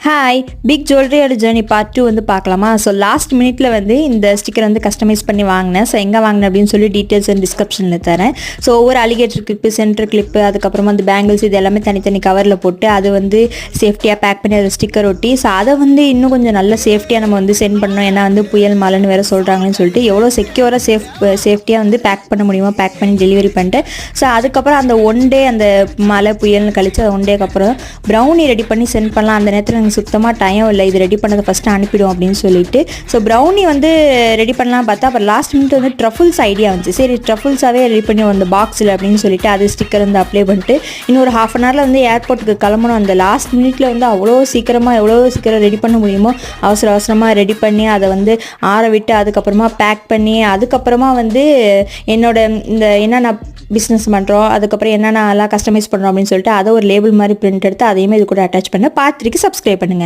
Hi big ஜுவல்லரியோட journey part 2 வந்து பார்க்கலாமா. So last மினிட்ல வந்து இந்த ஸ்டிக்கர் வந்து கஸ்டமைஸ் பண்ணி வாங்கினேன். ஸோ எங்கே வாங்கினேன் அப்படின்னு சொல்லி டீட்டெயில்ஸ் வந்து டிஸ்கிரிப்ஷனில் தரேன். ஸோ ஒவ்வொரு அலிகேட்டர் கிளிப்பு, சென்டர் கிளிப்பு, அதுக்கப்புறமா வந்து பேங்கிள்ஸ், இது எல்லாமே தனித்தனி கவரில் போட்டு அது வந்து சேஃப்டியாக பேக் பண்ணி அதை ஸ்டிக்கர் ஒட்டி, ஸோ அதை வந்து இன்னும் கொஞ்சம் நல்ல சேஃப்டியாக நம்ம வந்து சென்ட் பண்ணோம். ஏன்னா வந்து புயல் மழைன்னு வேறு சொல்கிறாங்கன்னு சொல்லிட்டு எவ்வளோ செக்யூராக சேஃப்டியாக வந்து பேக் பண்ண முடியுமோ பேக் பண்ணி டெலிவரி பண்ணிட்டு, ஸோ அதுக்கப்புறம் அந்த ஒன் டே அந்த மழை புயல்னு கழிச்சு அது ஒன் டேக்கு அப்புறம் ப்ரௌனி ரெடி பண்ணி சென்ட் பண்ணலாம். அந்த நேரத்தில் எனக்கு சுத்தமாக டைம் இல்லை, இது ரெடி பண்ணதை ஃபஸ்ட்டு அனுப்பிடும் அப்படின்னு சொல்லிட்டு ஸோ ப்ரௌனி வந்து ரெடி பண்ணலாம் பார்த்தா அப்புறம் லாஸ்ட் மினிட் வந்து ட்ரஃபுல்ஸ் ஐடியா வந்துச்சு. சரி ட்ரஃபுல்ஸாகவே ரெடி பண்ணி அந்த பாக்ஸில் அப்படின்னு சொல்லிட்டு அது ஸ்டிக்கர் வந்து அப்ளை பண்ணிட்டு இன்னொரு ½ அன் ஹவரில் வந்து ஏர்போர்ட்டுக்கு கிளம்பணும். அந்த லாஸ்ட் மினிட்ல வந்து எவ்வளோ சீக்கிரம் ரெடி பண்ண முடியுமோ அவசரமாக ரெடி பண்ணி அதை வந்து ஆற விட்டு அதுக்கப்புறமா பேக் பண்ணி அதுக்கப்புறமா வந்து என்னோட இந்த என்னென்ன பிஸ்னஸ் பண்ணுறோம், அதுக்கப்புறம் என்னென்ன எல்லாம் கஸ்டமைஸ் பண்ணுறோம் அப்படின்னு சொல்லிட்டு அதை ஒரு லேபிள் மாதிரி பிரிண்ட் எடுத்து அதையுமே இது கூட அட்டாச் பண்ண பார்ட் 3க்கு சப்ஸ்கிரைப் பண்ணி